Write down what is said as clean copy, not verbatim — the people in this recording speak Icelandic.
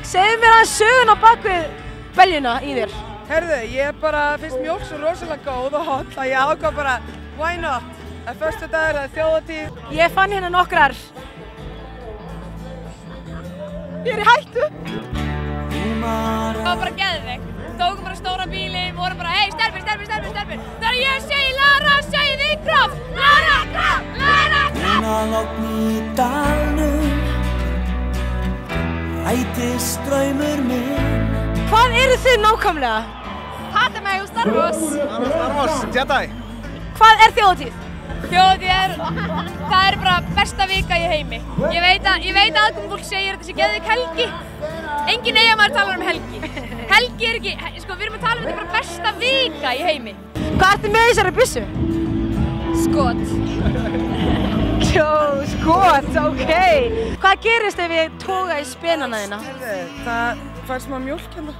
Segðu mér aðeins sögun á bakvið beljuna í þér. Herðu, ég finnst mjólk svo rosalega góð og holl að ég ákvað bara, why not? Það er föstudagur, það er þjóðhátíð. Ég fann hérna nokkrar. Ég er í hættu. Það var bara geðveikt. Tókum bara stóra bíli, vorum bara, hey, stelpur. Þegar ég segi Lara, segi þið Kraft. Lara, Kraft, Lara, Kraft. Logn í dalnum, ætist draumur minn. Hvað eru þið nákvæmlega? Padme og Star Wars. Star Wars, Jedi. Hvað er þjóðhátíð? Þjóðhátíð það er bara besta vika í heimi. Ég veit að aðkomufólk segir að þetta sé geðveik helgi. Engin Eyjamaður talar helgi. Helgi er ekki, sko við erum að tala um þetta bara besta vika í heimi. Hvað ertu með þessari byssu? Skot. Jó, skot, ok. Hvað gerist ef ég toga í spenana þína? Herðu, það fær smá mjólk hérna.